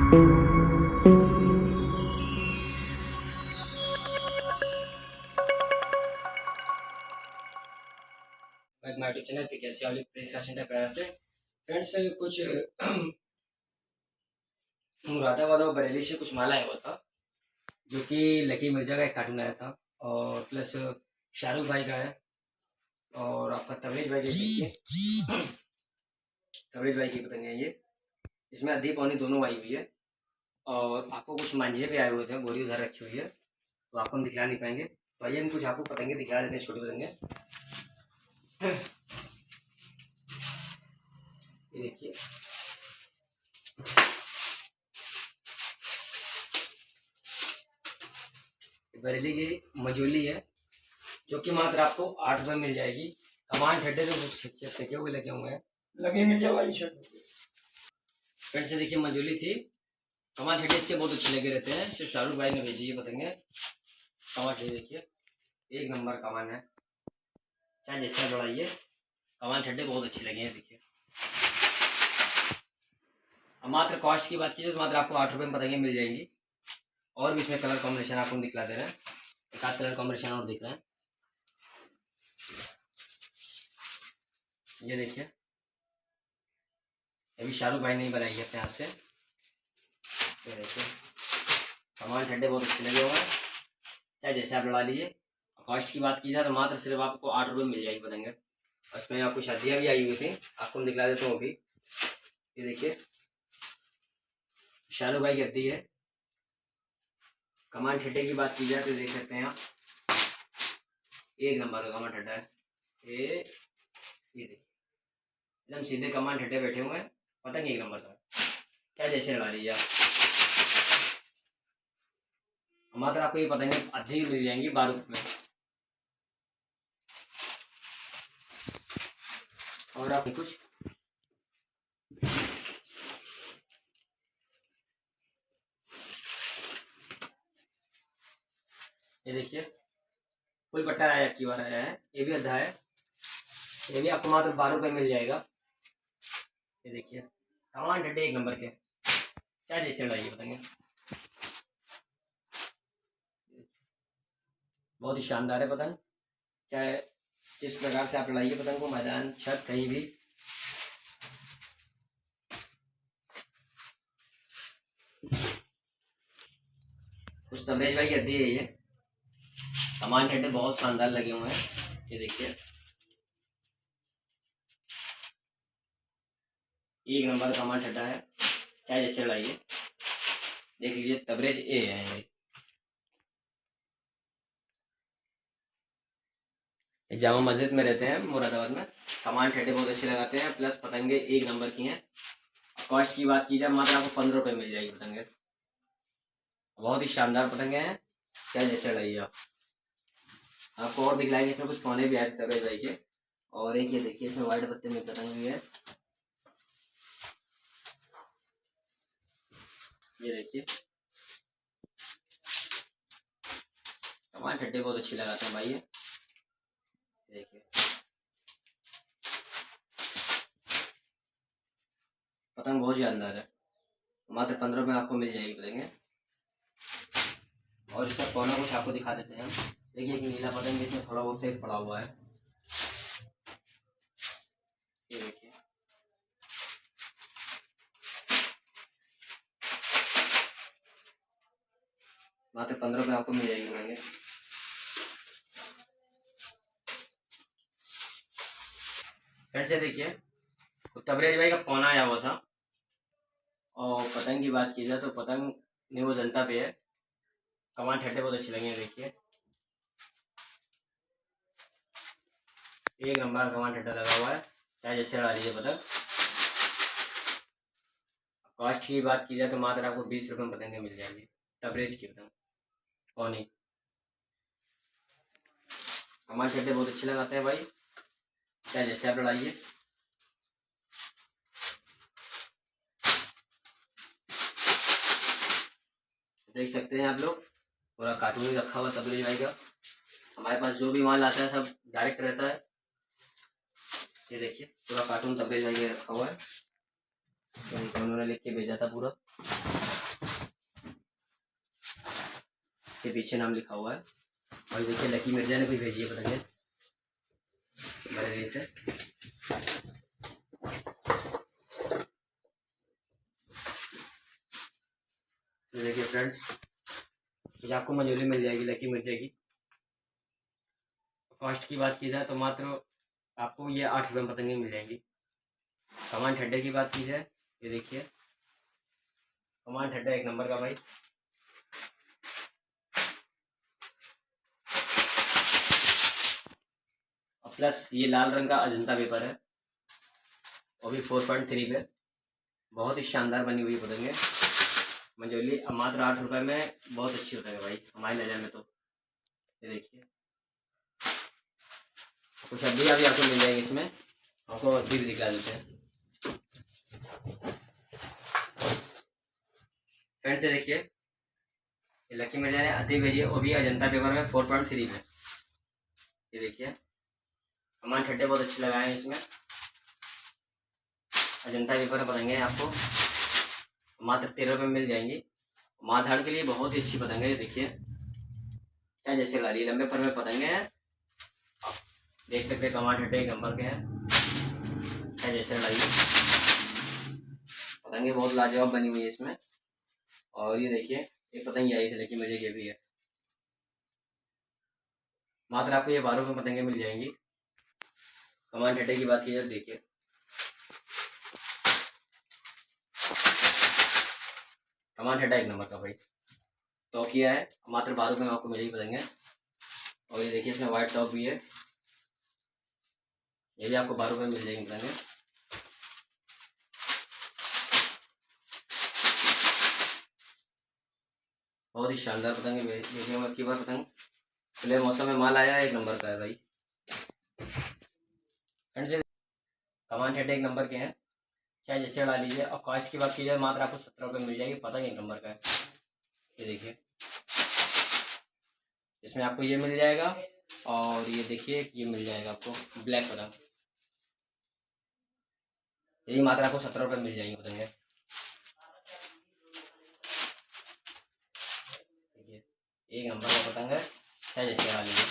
YouTube channel पे कैसे वाली प्रेस का सेंटर प्रयास से फ्रेंड्स कुछ मुरादाबाद और बरेली से कुछ माल आया हुआ था, जो कि लकी मिर्जा का एक कार्टून आया था और प्लस शाहरुख भाई का है और आपका तबरेज भाई देखिए तबरेज भाई की पतंग है ये। इसमें आधी पौनी दोनों आई हुई है और आपको कुछ मांझे भी आए हुए थे, बोरी उधर रखी हुई है तो आपको हम दिखला नहीं पाएंगे। तो आइए हम कुछ आपको पतंगे दिखला देते हैं, छोटी पतंगे। ये देखिए बरेली की मजोली है, जो कि मात्र आपको 8 रुपये मिल जाएगी। कमान ठड्डे तो सेके हुए लगे हुए हैं, लगे मिर्जा वाली शर्ट। फिर से देखिए मजोली थी, कमान ठड्डे इसके बहुत अच्छे लगे रहते हैं। सिर्फ शाहरुख भाई ने भेजी है पतंगे। कमान ठड्डे देखिए एक नंबर कमान है, चाहे जैसा बढ़ाइए कमान ठड्डे बहुत अच्छे लगे हैं। देखिए अब मात्र कॉस्ट की बात कीजिए तो मात्र आपको 8 रुपये में पतंगे मिल जाएंगी। और भी इसमें कलर कॉम्बिनेशन आपको दिखला दे रहे हैं, एक आध कलर कॉम्बिनेशन और दिख रहे हैं। ये देखिए ये भी शाहरुख भाई ने ही बनाई है अपने हाथ से। ये देखिए कमाल ठंडे बहुत अच्छे लगे हुए हैं, चाहे जैसे आप लड़ा लीजिए। कॉस्ट की बात की जाए तो मात्र सिर्फ आपको 8 रुपये मिल जाएगी पतंगे। उसमें आपको शादियाँ भी आई हुई थी, आपको दिखला देता हूँ अभी। ये देखिए शाहरुख भाई की हड्डी है। कमान ठड्डे की बात की जाए तो देख सकते हैं आप, एक नंबर का कमान ठड्डा है। ये देखिए एकदम सीधे कमान ठड्डे बैठे हुए हैं, पतंग एक नंबर का, क्या जैसे लड़ा लीजिए आप। मात्र आपको ये पतंगे अधिक मिल जाएंगी 12 रुपये में। और आप कुछ ये देखिए कोई पट्टा आया की बार आया है, ये भी अद्धा है, ये भी आपको मात्र 12 रुपये मिल जाएगा। ये देखिए कमान ठड्डे एक नंबर के, चाहे जैसे लड़ाइए पतंगे, बहुत ही शानदार है पतंग। चाहे जिस प्रकार से आप लड़ाइए पतंग को, मैदान छत कहीं भी। कुछ तबरेज भाई की हड्डी है ये, कमान ठड्डे बहुत शानदार लगे हुए हैं। ये देखिए एक नंबर कमान ठड्डा है, चाहे जैसे लड़ाइए। देख लीजिए तबरेज ए है ये जामा मस्जिद में रहते हैं मुरादाबाद में। कमान ठड्डे बहुत अच्छे लगाते हैं, प्लस पतंगे एक नंबर की हैं। कॉस्ट की बात की जाए मात्र आपको 15 रुपये मिल जाएगी पतंगे, बहुत ही शानदार पतंगे हैं, क्या जैसे लड़ाइए आप। आपको और दिखलाएंगे, इसमें कुछ कोने भी आए थे तबरेज भाई के। और एक ये देखिए इसमें वाइट पत्ते में पतंग भी है। ये देखिए कमान ठड्डे बहुत अच्छी लगाते हैं भाई ये। देखिए पतंग बहुत शानदार है, मात्र 15 में आपको मिल जाएगी पतंगे। और इसका कोना कुछ आपको दिखा देते हैं हम। देखिए एक नीला पतंग इसमें थोड़ा बहुत सेट पड़ा हुआ है। ये देखिए मात्र 15 में आपको मिल जाएगी पतंगे। फिर से देखिए तबरेज भाई का कोना आया हुआ था। और पतंग की बात की जाए तो पतंग न्यू जनता पे है, कमान ठड्डे बहुत अच्छे लगे हैं। देखिए एक नंबर कमान ठड्डा लगा हुआ है, चाहे जैसे लड़ा लीजिए पतंग। कॉस्ट की बात की जाए तो मात्र आपको 20 रुपये में पतंगे मिल जाएंगी, तबरेज की पतंग कौनी। कमान ठड्डे बहुत अच्छे लगाते हैं भाई, चाहे जैसे आप लड़ाइए। देख सकते हैं आप लोग, पूरा कार्टून ही रखा हुआ तबरेज भाई का। हमारे पास जो भी माल आता है सब डायरेक्ट रहता है। ये देखिए पूरा कार्टून तबरेज भाई का रखा हुआ है, तो उन्होंने लिख के भेजा था पूरा। इसके पीछे नाम लिखा हुआ है। और देखिए लकी मिर्जा ने कोई भेजी है पतंगे बरेली से। तो देखिए फ्रेंड्स, ये आपको मंजूरी मिल जाएगी लकी मिर्जा की। कॉस्ट की बात की जाए तो मात्र आपको ये 8 रुपये में पतंगे मिल जाएंगी। कमान ठड्डे की बात की जाए, ये देखिए कमान ठड्डा एक नंबर का भाई। और प्लस ये लाल रंग का अजंता पेपर है, वो भी 4.3 पे। बहुत ही शानदार बनी हुई पतंगे मंजोली। मात्र 8 रुपये में बहुत अच्छी होता है भाई हमारी नज़र में। तो ये देखिए कुछ अभी आपको मिल जाएंगे इसमें, आपको अभी भी दिखा देते हैं फ्रेंड्स। ये देखिए ये लकी मिर्जा ने अद्दी भेजी है, वो भी अजंता पेपर में 4.3 में। ये देखिए कमान ठड्डे बहुत अच्छे लगाए हैं इसमें, अजंता पेपर में पतंगे आपको मात्र 13 रुपये में मिल जाएंगी। मारधाड़ के लिए बहुत ही अच्छी पतंग है। ये देखिए क्या जैसे ला रही लंबे पर में पतंगे हैं, देख सकते हैं कमान ठड्डे एक नंबर के हैं। क्या जैसे लाई पतंगे बहुत लाजवाब बनी हुई है इसमें। और ये देखिए ये पतंग आई थी लेकिन मुझे ये भी है, मात्र आपको ये 12 रुपये में पतंगे मिल जाएंगी। कमान ठड्डे की बात की जाए देखिए कमान ठड्डा एक नंबर का भाई। तो किया है मात्र 12 रुपये में आपको मिलेगी पतंगे। और ये देखिए इसमें वाइट टॉप भी है, ये भी आपको 12 रुपये में मिल जाएंगे पतंगे। बहुत ही शानदार पतंग है। देखिए अब की बार पतंग खुले मौसम में माल आया है, एक नंबर का है भाई। फ्रेंड्स कमान ठेडे एक नंबर के हैं, चाहे जैसे उड़ा लीजिए। और कॉस्ट की बात की जाए मात्र आपको 17 रुपये मिल जाएगी, पतंग एक नंबर का है। ये देखिए इसमें आपको ये मिल जाएगा, और ये देखिए ये मिल जाएगा आपको ब्लैक पतंग, यही मात्र आपको 17 रुपये मिल जाएंगे पतंगे। एक नंबर का पतंग है, चाहे जैसे उड़ा लीजिए।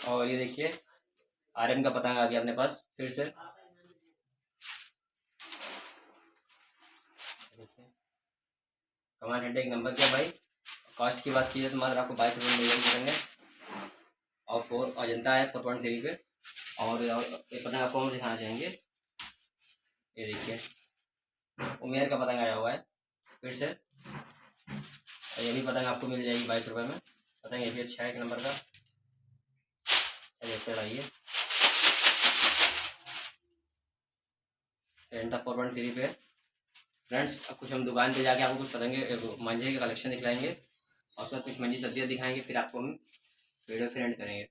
और ये देखिए RM का पतंग आ गया अपने पास फिर से। देखिए कमान ठंडे एक नंबर के भाई। कॉस्ट की बात की जाए तो मात्र आपको 22 रुपये मिल जाएंगे। और 4 अजंता है 4.3 पे। और ये पतंग आपको हम दिखाना चाहेंगे, ये देखिए उमेर का पतंग आया हुआ है फिर से। ये भी पतंग आपको मिल जाएगी 22 रुपये में। पतंग ये भी अच्छा है एक नंबर का, जैसे लाइए टेंटा 4.3 पे। फ्रेंड्स अब कुछ हम दुकान पे जाके आपको कुछ पतंगे मांझे के कलेक्शन दिखलाएंगे, और उसके बाद कुछ मंजी सब्जियाँ दिखाएंगे, फिर आपको हम वीडियो फिर एंड करेंगे।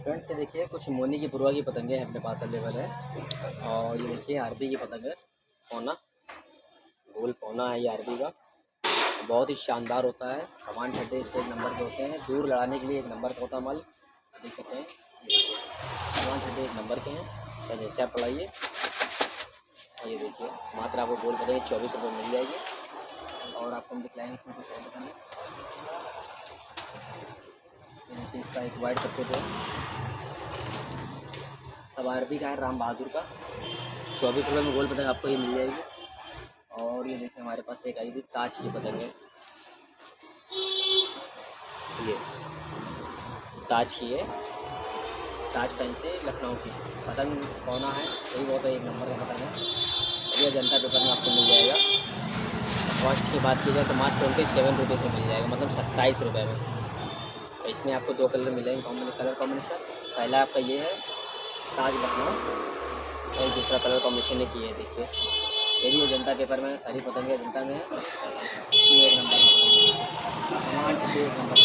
फ्रेंड्स ये देखिए कुछ मोनी की पुरवा की पतंगे हैं अपने पास अवेलेबल है। और ये देखिए आरबी की पतंग है, पौना गोल पौना है ये आरबी का, बहुत ही शानदार होता है। कमान ठड्डे इससे एक नंबर के होते हैं, दूर लड़ाने के लिए एक नंबर का होता है माल। देख सकते हैं कमान ठड्डे एक नंबर के हैं, तो जैसे आप पढ़ाइए। ये देखिए मात्र आपको गोल पतंगे 24 रुपये मिल जाएगी। और आपको हम दिखलाएंगे इसमें कुछ और पतंगे। देखिए इसका एक वाइट पत्ते पे सब आरबी का है, राम बहादुर का 24 रुपये में गोल पतंग आपको ये मिल जाएगी। और ये देखिए हमारे पास एक आई थी ताज की पतंग है, ये ताज की है, ताज पेन से लखनऊ की पतंग कौना है, यही बहुत एक नंबर का पतंग है। ये जनता पेपर में आपको मिल जाएगा। कॉस्ट की बात की जाए तो मात्र 27 रुपये से मिल जाएगा, मतलब 27 रुपये में। तो इसमें आपको 2 कलर मिलेंगे, कलर कॉम्बिनेशन। पहला आपका ये है ताज लखनऊ, और दूसरा कलर कॉम्बिनेशन एक ये है। देखिए ये भी जनता पेपर में सारी पतंगे जनता में है, ये एक नंबर कमान ठड्डे एक नंबर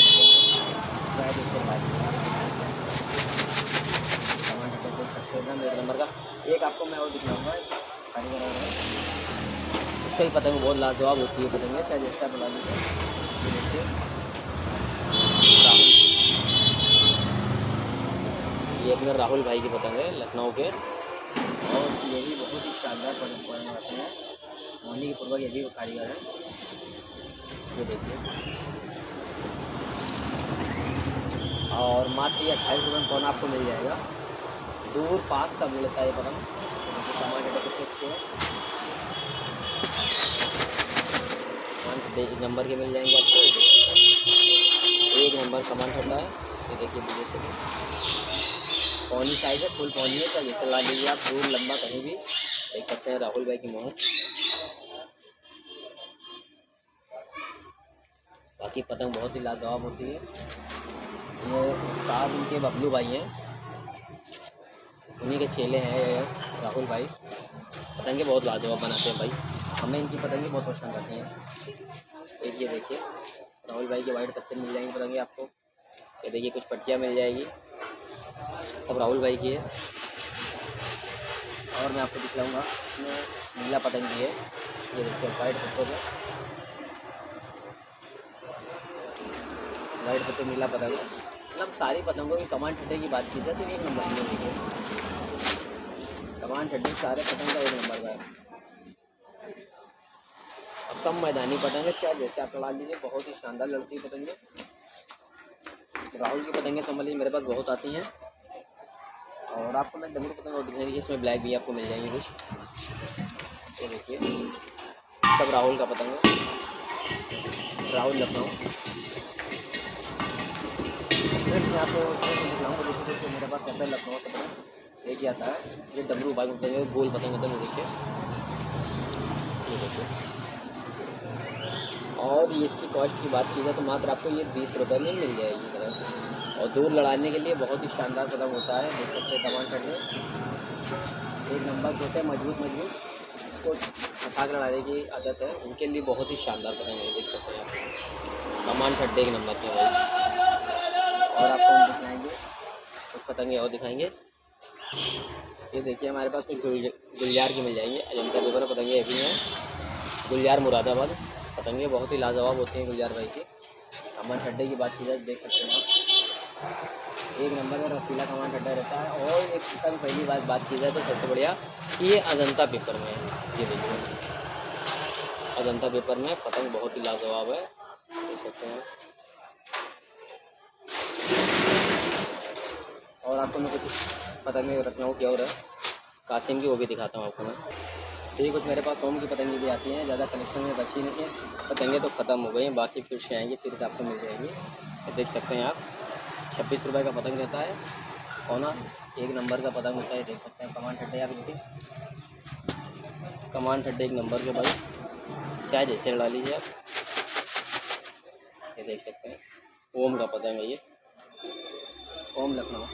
कमान ठड्डे देख सकते हैं एक नंबर का। एक आपको मैं और दिखाऊंगा कारीगर है, इसका ही पतंग बहुत लाजवाब होती है पतंगे, शायद इसका बना लीजिए। देखिए ये अपने राहुल भाई की पतंग है लखनऊ के, और ये भी बहुत ही शानदार पतंग बनाते हैं। मोहनी के पूर्वक ये भी कारीगर है। ये देखिए, और मात्र ये 28 रुपये में पौना आपको मिल जाएगा। दूर पास सब मिलता है ये पतंग। टमाटर कितने अच्छे हैं, 1 नंबर के मिल जाएंगे आपको। 1 नंबर सामान ठंडा है। ये देखिए मुझे से पौनी साइज है, फुल पौनी है, तो जैसे ला लीजिए आप, दूर लंबा कहीं भी देख सकते हैं। राहुल भाई की मोहर। बाकी पतंग बहुत ही लाजवाब होती है। ये उस्ताद इनके बबलू भाई हैं, उन्हीं के चेले हैं ये राहुल भाई। पतंगे बहुत लाजवाब बनाते हैं भाई, हमें इनकी पतंगे बहुत पसंद आती हैं। एक ये देखिए राहुल भाई के वाइट पत्ते मिल जाएंगे पतंगे आपको। ये देखिए कुछ पट्टियाँ मिल जाएगी, सब राहुल भाई की है। और मैं आपको दिखलाऊंगा इसमें नीला पतंग भी है। ये देखिए वाइट पत्तों में, वाइट पत्ते नीला पतंग है। मतलब सारी पतंगों की कमान ठड्डे की बात की जाए तो 1 नंबर की है। कमान ठड्डे सारे पतंग का 1 नंबर का है। और सब मैदानी पतंग है, चाहे जैसे आप लड़ा लीजिए, बहुत ही शानदार लड़ती है पतंगे। राहुल की पतंगें समझ लीजिए मेरे पास बहुत आती हैं। और आपको मैं डमरू पतंग और दिखाई, इसमें ब्लैक भी आपको मिल जाएंगे कुछ। ये देखिए सब राहुल का पतंग है, राहुल लखनऊ। फ्रेंड्स मैं आपको इसमें दिखलाऊँगा। देखिए दोस्तों मेरे पास आता है लखनऊ का पतंग, एक ही आता है। ये डमरू भाई पतंग है, गोल पतंग होता है। देखिए ये देखिए, और ये इसकी कॉस्ट की बात की जाए तो मात्र आपको ये 20 रुपये में मिल जाएगी पतंग। और दूर लड़ाने के लिए बहुत ही शानदार पतंग होता है। देख सकते हैं कमान ठंडे 1 नंबर के होते हैं, मजबूत मजबूत। इसको फंसा कर लड़ाने की आदत है, उनके लिए बहुत ही शानदार पतंग है। देख सकते हैं आप, कमान ठंडे 1 नंबर के भाई। और आपको हम दिखाएंगे कुछ पतंगे और दिखाएंगे। ये देखिए हमारे पास कुछ गुलजार की मिल जाएंगे। अजंता पेपर पतंगे भी हैं, गुलजार मुरादाबाद पतंगे बहुत ही लाजवाब होते हैं गुलजार भाई की। कमान ठड्डे की बात की जाए देख सकते हैं आप, 1 नंबर का रसीला कमान ठड्डा रहता है। और एक पतंग पहली बात की जाए तो सबसे बढ़िया ये अजंता पेपर में है। ये देखिए अजंता पेपर में पतंग बहुत ही लाजवाब है, देख सकते हैं। और आपको मैं कुछ पतंगे लखनऊ की और है कासिम की, वो भी दिखाता हूँ आपको मैं। तो ये कुछ मेरे पास ओम की पतंगे भी आती हैं, ज़्यादा कलेक्शन में बची नहीं है। पतंगे तो ख़त्म हो गई हैं, बाकी फिर से आएंगे, फिर आपको मिल जाएंगी। तो देख सकते हैं आप 26 रुपये का पतंग रहता है, और 1 नंबर का पतंग होता है। देख सकते हैं कमान ठड्डे आप देखिए, कमान ठड्डे 1 नंबर के भाई, चाहे जैसे लड़ा लीजिए आप। ये देख सकते हैं ओम का पतंग है, ये ओम लखनऊ।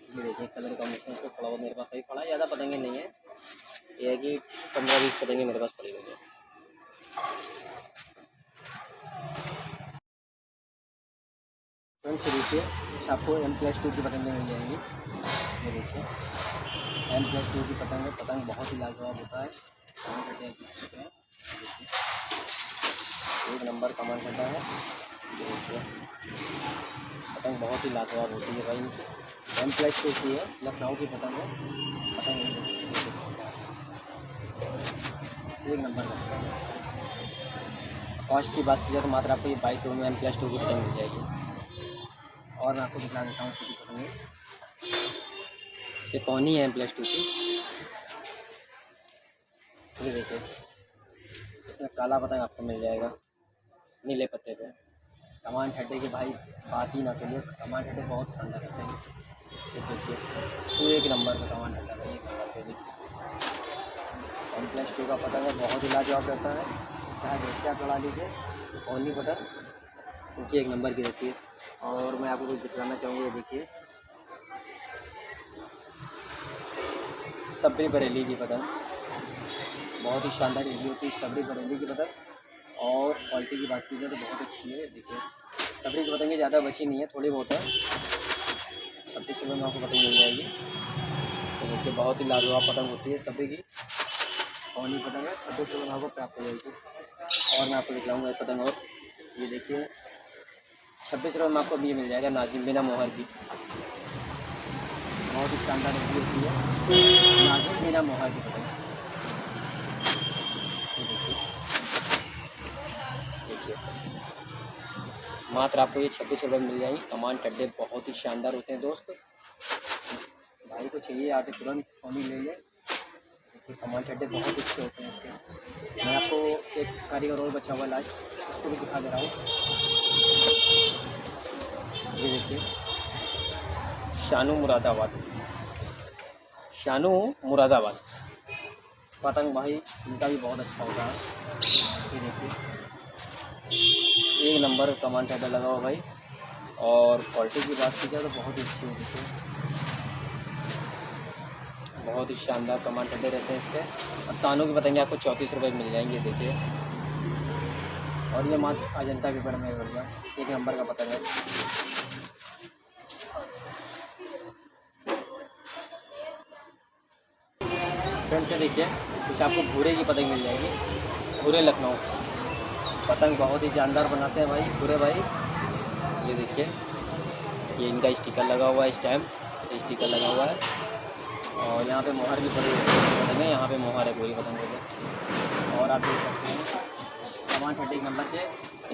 ये देखिए कलर कॉम्बिनेशन इसको थोड़ा बहुत मेरे पास सही पड़ा है, ज़्यादा पतंगे नहीं है। ये है कि 15-20 पतंगे मेरे पास पड़ी हुई है। फ्रेंड्स देखिए आपको M+2 की पतंगे मिल जाएंगी। ये देखिए M+2 की पतंग है, पतंग बहुत ही लाजवाब होता है। कमान ठड्डे हैं, 1 नंबर कमान ठड्डा है। देखिए पतंग बहुत ही लाजवाब होती है भाई। M+2 की है, लखनऊ की पतंग है। पतंग 1 नंबर का पतंग है। कॉस्ट की बात की जाए तो मात्र आपको ये 22 रुपये में M+2 की पतंग मिल जाएगी। और मैं आपको दिखा देता हूँ उसकी पतंग, ये पौनी है M+2 की। ये देखिए इसमें काला पतंग आपको मिल जाएगा नीले पत्ते पे। कमान ठड्डे की भाई बात ही ना करिए, कमान ठड्डे बहुत शानदार रहते हैं। ये देखिए तो 1 नंबर का कमान ठड्डा भाई, 1 नंबर पे देखिए M+2 का पतंग है, बहुत ही लाजवाब रहता है। चाहे जैसे आप लड़ा लीजिए, पौनी पतंग क्योंकि 1 नंबर की रहती है। और मैं आपको कुछ दिखाना चाहूँगा। ये देखिए सबरी बरेली की पतंग, बहुत ही शानदार इडली होती है सबरी बरेली की पतंग। और क्वालिटी की बात की जाए तो बहुत अच्छी है। देखिए सबरी की पतंगे ज़्यादा बची नहीं है, थोड़ी बहुत है। 26 रुपये में आपको पतंग मिल जाएगी। तो देखिए बहुत ही लाजवाब पतंग होती है सबरी की, पौनी पतंग है, 26 रुपये में आपको प्राप्त हो जाएगी। और मैं आपको दिखलाऊँगा एक पतंग और, ये देखिए 26 रुपये में आपको भी ये मिल जाएगा नाजिम बिना मोहर की। बहुत ही शानदार होती है नाजिम बिना मोहर की। पता देखिए मात्र आपको ये 26 रुपये में मिल जाएंगे। कमान टड्डे बहुत ही शानदार होते हैं दोस्त। भाई को चाहिए आके तुरंत फोन ले ले। देखिए कमान टड्डे बहुत अच्छे होते हैं इसके। मैं आपको एक कारीगर और बचा हुआ लास्ट उसको भी दिखा दे रहा हूँ। ये देखिए शानू मुरादाबाद पतंग भाई इनका भी बहुत अच्छा होता है। ये देखिए 1 नंबर कमान टड्डा लगा हुआ भाई। और क्वालिटी की बात की जाए तो बहुत ही अच्छी होती है। बहुत ही शानदार कमान टड्डे रहते हैं इसके। और सानों की पतंगे आपको 34 रुपये मिल जाएंगे। देखिए और ये मात्र अजंता के ऊपर में भैया 1 नंबर का पतंग है। फ्रेंड्स से देखिए कुछ आपको भूरे की पतंग मिल जाएगी। भूरे लखनऊ पतंग बहुत ही जानदार बनाते हैं भाई भूरे भाई। ये देखिए ये इनका स्टिकर लगा हुआ है। इस टाइम स्टिकर लगा हुआ है और यहाँ पे मोहर भी पड़ी पतंग है। यहाँ पे मोहर है पूरी पतंग है। और आप देख सकते हैं कमान 30 नंबर के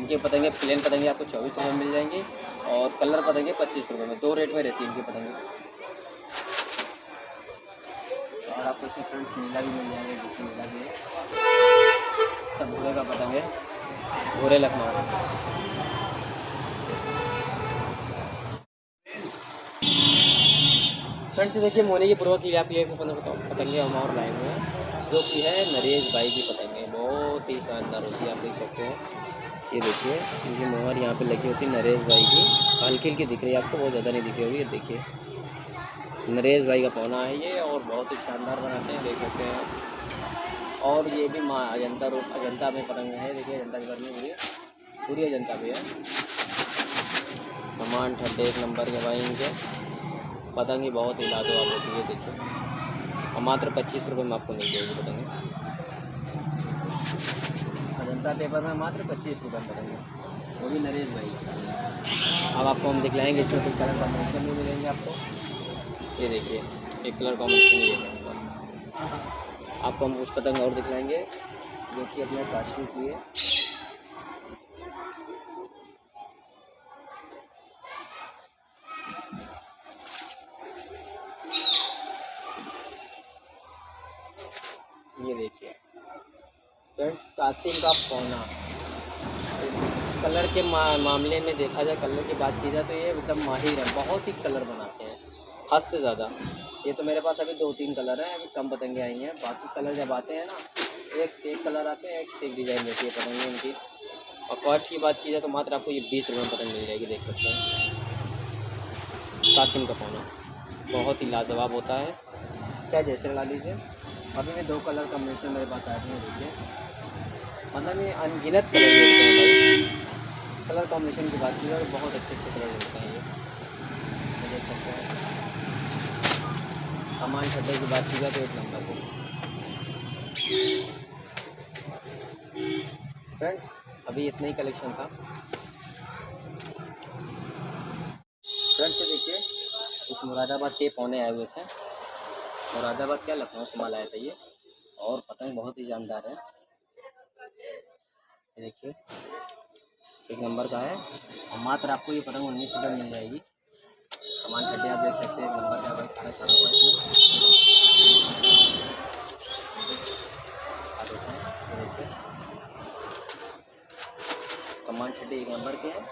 इनके पतंगे प्लेन पतंगे आपको 24 रुपये में मिल जाएंगी। और कलर पतंगे 25 रुपये में। 2 रेट में रहती है इनकी पतंगे। और आपको इसमें फ्रेंड्स नीला भी मिल जाएंगे। देखिए नीला भी है। सब भूरे का पतंग है भूरे लखनऊ। फ्रेंड्स देखिए मोनी की पूर्वक की आप ये पतंगे हम और लाए हुए हैं जो कि है नरेश भाई की पतंगे। बहुत ही शानदार होती है आप देख सकते हो। ये देखिए इनकी मोहर यहाँ पे लगी होती है नरेश भाई की। हल्की हल्की दिख रही है आपको बहुत ज़्यादा नहीं दिख रही होगी। ये देखिए नरेश भाई का पौना है ये और बहुत ही शानदार बनाते हैं देख सकते हैं। और ये भी अजंता में पतंग है। देखिए अजंता की बनी हुई है पूरी अजंता पे है। कमान ठड्डे 1 नंबर के भाई इनके पतंग ही बहुत ही लाजवाब होती है। देखिए और मात्र 25 रुपये में आपको मिल जाएगी पतंग। अजंता पेपर में मात्र 25 रुपये में पतंग वो भी नरेश भाई। अब आपको हम दिखलाएंगे इसमें कुछ कलर कॉम्बिनेशन भी मिलेंगे आपको। ये देखिए एक कलर कॉम्बिनेशन भी मिलेंगे आपको। हम कुछ पतंग और दिखलाएंगे जो कि अपने काश्मीर की है। ये देखिए फ्रेंड्स कासिम का पौना। इस कलर के मामले में देखा जाए कलर की बात की जाए तो ये एकदम माहिर है। बहुत ही कलर बनाते हैं हद से ज़्यादा। ये तो मेरे पास अभी 2-3 कलर हैं। अभी कम पतंगे आई हैं। बाकी कलर जब आते हैं ना एक से एक कलर आते हैं एक से एक डिज़ाइन रहती है पतंगे इनकी। और कॉस्ट की बात की जाए तो मात्र आपको ये 20 रुपये में पतंग मिल जाएगी। देख सकते हैं कासिम का पौना बहुत ही लाजवाब होता है। चाहे जैसे लगा लीजिए। अभी में 2 कलर कॉम्बिनेशन मेरे पास आए हैं। देखिए मतलब ये अनगिनत कलर होते हैं भाई। कलर कॉम्बिनेशन की बात की जाए तो बहुत अच्छे कलर होते हैं ये देख सकते हैं। कमान टड्डे की बात की जाए तो 1 नंबर को। फ्रेंड्स अभी इतना ही कलेक्शन था। फ्रेंड्स से देखिए इस मुरादाबाद से पौने आए हुए थे। मुरादाबाद क्या लखनऊ से माल आया था ये। और पतंग बहुत ही जानदार है। ये देखिए 1 नंबर का है। और मात्र आपको ये पतंग 19 रुपये मिल जाएगी। कमान टड्डे आप देख सकते हैं 1 नंबर का भाई खाना चालू है इसमें। कमान टड्डे 1 नंबर के हैं।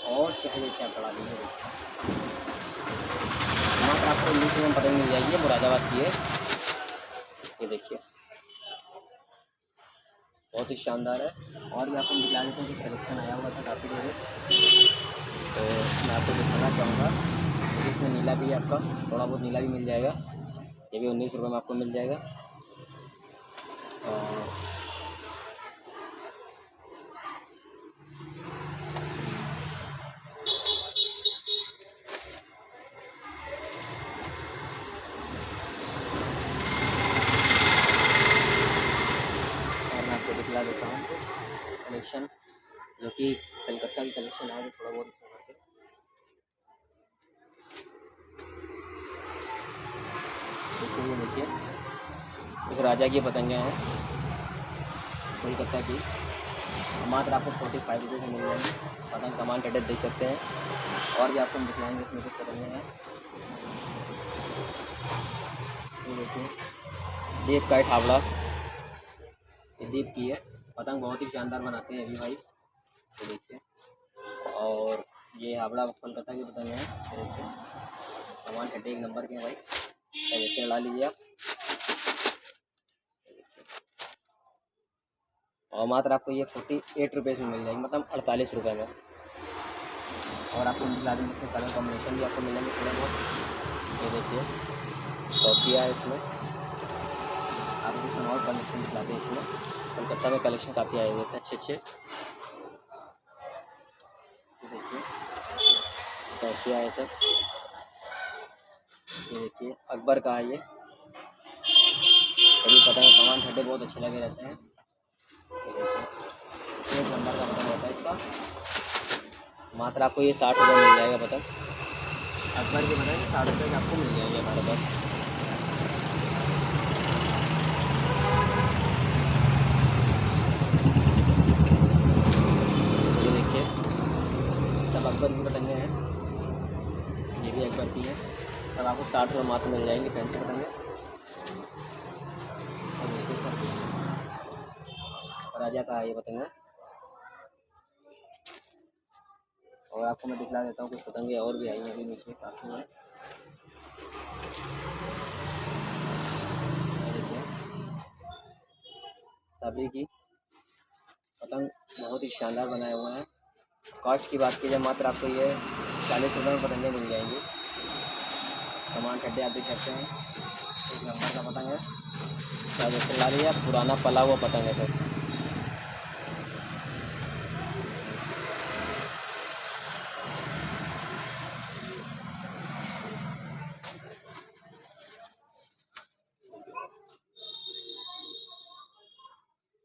और चाहे जैसे आप बढ़ा लीजिए मात्र आपको 19 रुपये में पतंग मिल जाएगी। मुरादाबाद की है। ये देखिए बहुत ही शानदार है। और भी आपको दिखा देते हैं कुछ कलेक्शन आया हुआ था काफ़ी देर। तो मैं आपको दिखाना चाहूँगा क्योंकि इसमें नीला भी है आपका थोड़ा बहुत नीला भी मिल जाएगा। ये भी 19 रुपये में आपको मिल जाएगा। और मैं आपको दिखला देता हूँ कुछ कलेक्शन जो कि कलकत्ता की कलेक्शन है थोड़ा बहुत इसमें करके। ये देखिए कुछ राजा की पतंगें हैं कोलकाता की, मात्र आपको 45 रुपये से मिल जाएंगी। पतंग कमान टेडर देख सकते हैं। और भी आपको हम दिखलाएंगे इसमें कुछ पतंगें हैं। ये देखिए दीप का ठावला, ये दीप की है पतंग, बहुत ही शानदार बनाते हैं अभी भाई। ये देखिए, और ये हावड़ा कोलकाता की पतंग है। ये देखिए कमान टेडर एक नंबर के हैं भाई, जैसे लड़ा लीजिए आप। और मात्र आपको ये 48 रुपये में मिल जाएगी, मतलब 48 रुपये में। और आपको मिला देंगे इसमें कलर कॉम्बिनेशन भी आपको मिलेंगे थोड़ा बहुत। ये देखिए टॉपिया है इसमें, आपको कुछ और कलेक्शन दिखलाते हैं। इसमें कोलकाता में कलेक्शन काफ़ी आए हुए थे अच्छे अच्छे। ये देखिए टॉपिया है सब। ये देखिए अकबर का है ये, कभी पता है सामान ठंडे बहुत अच्छे लगे रहते हैं। ये देखिए एक नंबर का पतंग होता है इसका, मात्र आपको ये 60 रुपये मिल जाएगा पतंग। अकबर की पतंग 60 रुपये की आपको मिल जाएगी हमारे पास। ये देखिए सब अकबर की पतंगें हैं, ये भी अकबर की है। सब आपको 60 रुपये मात्र मिल जाएंगी फैंसी पतंगें। और देखिए सर राजा का है ये पतंग है। और आपको मैं दिखला देता हूँ कुछ पतंगे और भी आई हैं अभी नीचे काफ़ी हैं। देखिए सभी की पतंग बहुत ही शानदार बनाए हुए हैं। कॉस्ट की बात की जाए मात्र आपको ये 40 रुपये में पतंगे मिल जाएंगी। कमान खड्डे आप देख सकते हैं, एक नंबर का पतंग है। जैसे ला लिया पुराना पला हुआ पतंग है सर।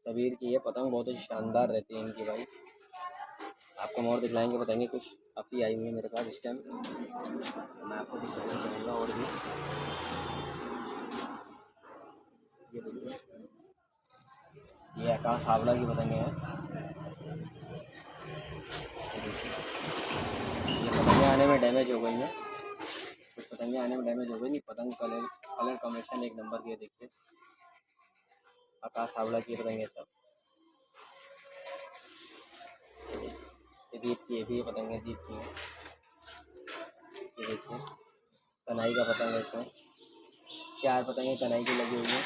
सबीर की ये पतंग बहुत ही शानदार रहती है इनकी भाई। आपको हम और दिखलाएंगे पतंगे, कुछ काफ़ी आई हुई है मेरे पास इस टाइम, मैं आपको दिखाना चाहूँगा और भी। ये देखिए ये आकाश हावड़ा की पतंगे हैं। ये पतंगे आने में डैमेज हो गई हैं, कुछ पतंगे आने में डैमेज हो गई। पतंग कलर कॉम्बिनेशन एक नंबर की है। देखिए आकाश हावड़ा की पतंगे सब। ये दीप की, ये भी पतंगे दीप की है। ये देखिए कनाई का पतंग है, इसमें 4 पतंगे कनाई की लगी हुई है।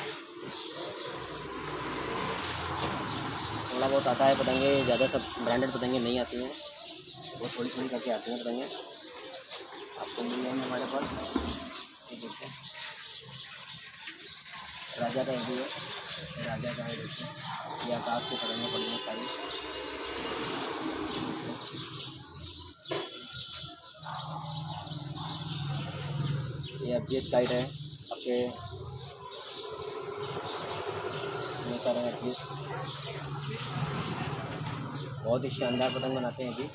थोड़ा बहुत आता है पतंगे, ज़्यादा सब ब्रांडेड पतंगे नहीं आती हैं, वो थोड़ी थोड़ी करके आती हैं पतंगे, आपको मिल जाएंगे हमारे पास। ये देखिए राजा का भी है, राजा का है। देखिए ये आकाश की पतंगे पड़ी हैं सारी। ये अपजेट काइट है आपके कर रहे हैं। बहुत ही शानदार पतंग बनाते हैं अभी,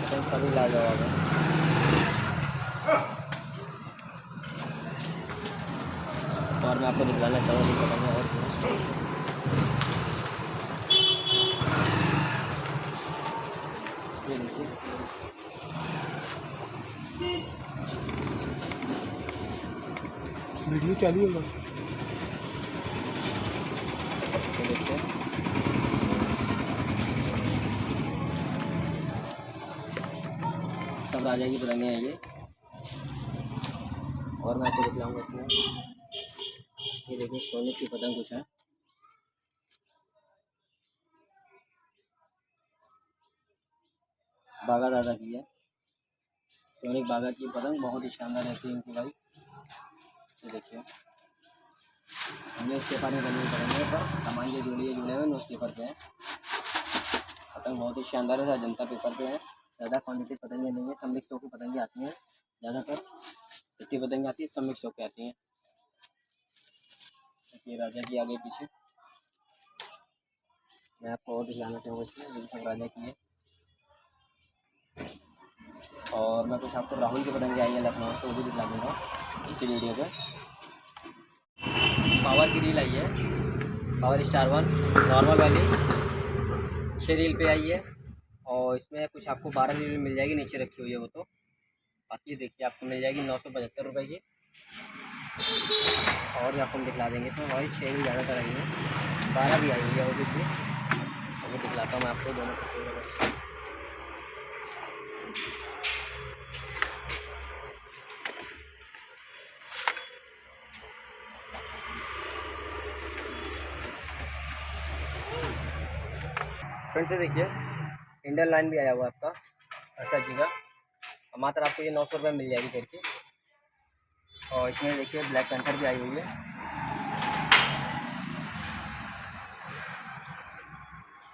पतंग सभी लाजवाब है। और मैं आपको दिखलाना चाहूँगी पतंग और ये देखिए वीडियो चालू होगा। देखिए सब राजा की पतंगे हैं ये। और मैं आपको दिखलाऊंगा इसमें, ये देखिए सोने की पतंग कुछ है। बागा दादा की है, सोनिक बागा की पतंग बहुत ही शानदार रहती है इनकी भाई। ये देखिए न्यूज़ पेपर में बनी पतंगे पर सामान जो जुड़े हुए न्यूज़ पेपर पे हैं। पतंग बहुत ही शानदार है, अजंता पेपर पे है। ज़्यादा क्वान्टिटी पतंगे नहीं है, सब मिक्स होकर पतंगे आती हैं। ज़्यादातर जितनी पतंगे आती है सब मिक्स होकर आती हैं। ये राजा की आगे पीछे मैं आपको और दिखाना चाहूँगा इसमें, ये सब राजा की है। और मैं कुछ आपको राहुल की पतंग आई है लखनऊ से, वो भी दिखला दूँगा इसी वीडियो पे। पावर की रील आई है, पावर स्टार 1 नॉर्मल वाली 6 रील पे आई है, और इसमें कुछ आपको 12 रील मिल जाएगी, नीचे रखी हुई है वो तो। बाकी देखिए आपको मिल जाएगी 975 रुपये की। और भी आपको हम दिखला देंगे, इसमें भाई 6 रील ज़्यादातर आई है, 12 भी आई हुई है वो भी दिखलाता हूँ मैं आपको दोनों को। फ्रेंड से देखिए इंडियन लाइन भी आया हुआ आपका ऐसा जी का, मात्र आपको ये 900 रुपये मिल जाएगी करके। और इसमें देखिए ब्लैक पेंथर भी आई हुई है,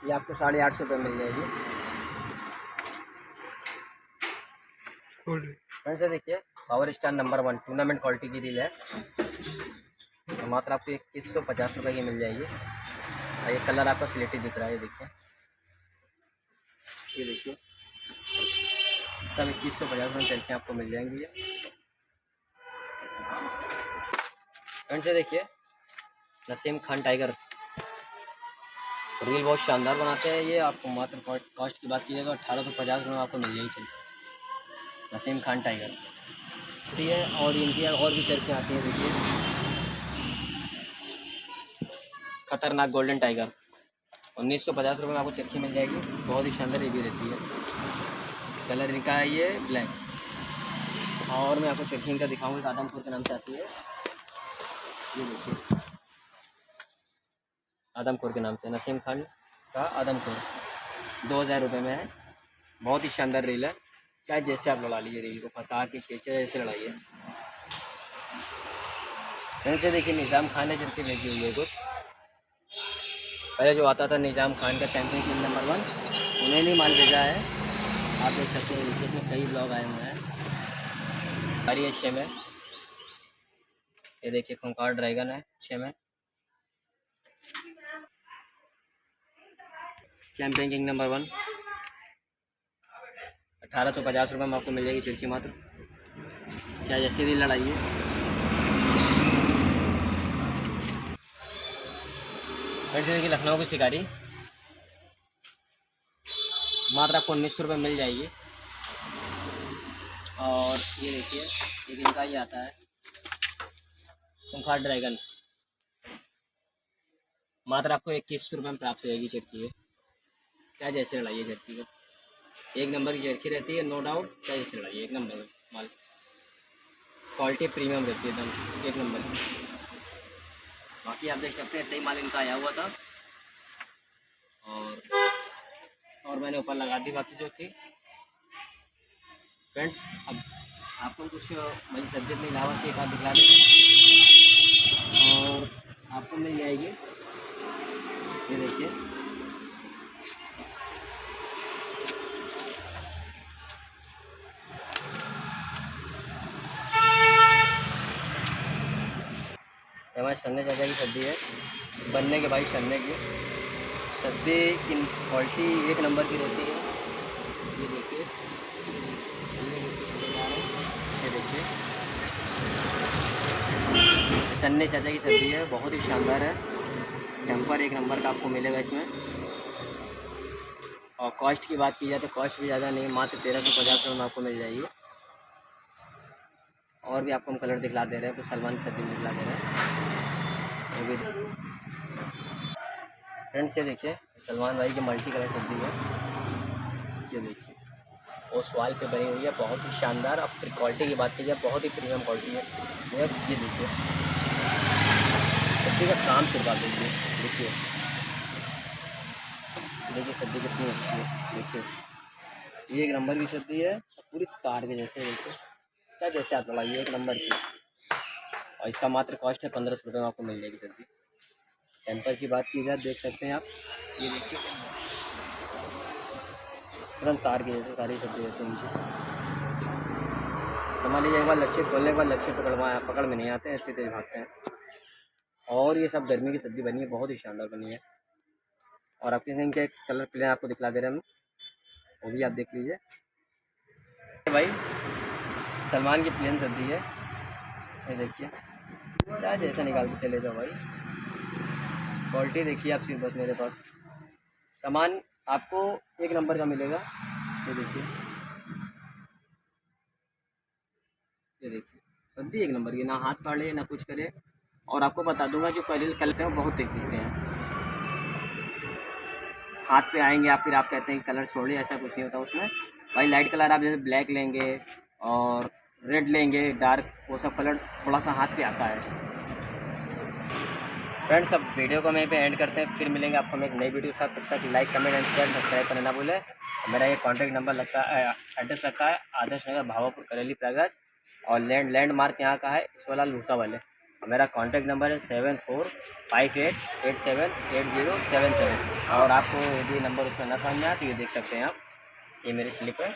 ये आपको 850 रुपये मिल जाएगी। फ्रेंड से देखिए power star number 1 tournament quality की रील है, तो मात्र आपको 2150 रुपये की मिल जाएगी। ये कलर आपका स्लेटी दिख रहा है, ये देखिए, ये देखिए सब 2150 में चल के आपको मिल जाएंगी ये। फ्रेंड से देखिए नसीम खान टाइगर रील बहुत शानदार बनाते हैं ये, आपको मात्र कॉस्ट की बात कीजिएगा 1850 में आपको मिल जाएगी। चलिए नसीम खान टाइगर ठीक है, और इनकी और भी चरखें आती हैं, देखिए खतरनाक गोल्डन टाइगर 1950 रुपये में आपको चरखी मिल जाएगी, बहुत ही शानदार ये भी रहती है। कलर इनका है ये ब्लैक। और मैं आपको चरखी इनका दिखाऊंगा, आदमपुर के नाम से आती है, ये देखिए आदमपुर के नाम से, नसीम खान का आदमपुर 2000 रुपये में है, बहुत ही शानदार रील है। चाहे जैसे आप लड़ा लीजिए, रील को फंसा के खींच के जैसे लड़ाइए। से देखिए निज़ाम खान ने चरखी भेजी हुई है कुछ, पहले जो आता था निज़ाम खान का चैंपियन किंग नंबर 1, उन्हें नहीं माल भेजा है। आप देख सकते हैं नीचे में कई ब्लॉग आए हुए हैं। हरी है 6 में, ये देखिए खूंखार ड्रैगन है 6 में, चैंपियन किंग नंबर 1 1850 रुपये में आपको मिल जाएगी चरखी मात्र, क्या जैसी रील लड़ाइए। वैसे देखिए लखनऊ की शिकारी मात्र आपको 1900 रुपये मिल जाएगी। और ये देखिए एक इनका ही आता है खूंखार ड्रैगन, मात्र आपको 2100 रुपये में प्राप्त हो जाएगी चरखी है, क्या जैसे लड़ाइए चरखी का, एक नंबर की चरखी रहती है नो डाउट, क्या जैसे लड़ाइए एक नंबर माल, क्वालिटी प्रीमियम रहती है एकदम एक नंबर की। बाकी आप देख सकते हैं कई माल इनका आया हुआ था, और मैंने ऊपर लगा दी बाकी जो थी। फ्रेंड्स अब आपको कुछ वही सब्जेक्ट में इलावा एक आध दिखला देंगे और आपको मिल जाएगी, ये देखिए हमारे सन्ने चाचा की सब्जी है, बनने के भाई सन्ने की सब्जी की क्वालिटी एक नंबर की रहती है। ये देखिए ये देखिए सन्ने चाचा की सब्जी है, बहुत ही शानदार है, टेम्पर एक नंबर का आपको मिलेगा इसमें। और कॉस्ट की बात की जाए तो कॉस्ट भी ज़्यादा नहीं, मात्र 1350 रुपये में आपको मिल जाएगी। और भी आपको हम कलर दिखला दे रहे हैं, कुछ सलमान की सब्जी दिखला दे रहे हैं वो भी। फ्रेंड्स ये देखिए सलमान भाई की मल्टी कलर सब्जी है, ये देखिए वो सवाल पे बनी हुई है, बहुत ही शानदार। अब क्वालिटी की बात की जाए बहुत ही प्रीमियम क्वालिटी है, ये देखिए सब्जी का काम सिर्फ आप देखिए, देखिए देखिए सब्जी कितनी अच्छी है, देखिए ये एक नंबर की सब्जी है, पूरी तार के जैसे, देखिए क्या जैसे आप लड़ाइए एक नंबर की। और इसका मात्र कॉस्ट है 1500 रुपये में आपको मिल जाएगी सब्जी। टेम्पर की बात की जाए देख सकते हैं आप, ये देखिए तुरंत तार के जैसे सारी सब्जी रहती है उनकी। समझ लीजिए एक बार लच्छे खोलने के बाद लच्छे पकड़ में नहीं आते हैं, इतनी तेज भागते हैं। और ये सब गर्मी की सब्जी बनी है, बहुत ही शानदार बनी है। और आपके इनके कलर प्लेन आपको दिखला दे रहे हैं हम, वो भी आप देख लीजिए। भाई सलमान की प्लेन सब्जी है, ये देखिए, चाहे जैसा निकाल के चले जाओ भाई। क्वालिटी देखिए आप सिर्फ बस मेरे पास, सामान आपको एक नंबर का मिलेगा। ये देखिए, ये देखिए सब्जी एक नंबर की, ना हाथ फाड़े ना कुछ करे। और आपको बता दूंगा जो कलर हैं वो बहुत तेज दिखते हैं, हाथ पे आएंगे आप फिर आप कहते हैं कि कलर छोड़िए, ऐसा कुछ नहीं होता उसमें भाई। लाइट कलर आप जैसे ब्लैक लेंगे और रेड लेंगे डार्क, वो सब कलर थोड़ा सा हाथ पे आता है। फ्रेंड्स अब वीडियो को मैं पे एंड करते हैं, फिर मिलेंगे आपको हम एक नई वीडियो के साथ। तब तक like comment and share subscribe करना ना भूलें। मेरा ये कॉन्टैक्ट नंबर लगता है, एड्रेस लगता है आदर्श नगर भावापुर करेली प्रयागराज, और लैंडमार्क यहाँ का है इस वाला लूसा वाले। मेरा कॉन्टैक्ट नंबर है 7458878077। और आपको यदि नंबर उसमें ना समझ में आए तो ये देख सकते हैं आप, ये मेरी स्लिप है।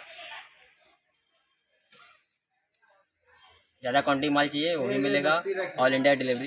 ज़्यादा क्वान्टिटी माल चाहिए वो भी मिलेगा, ऑल इंडिया डिलीवरी।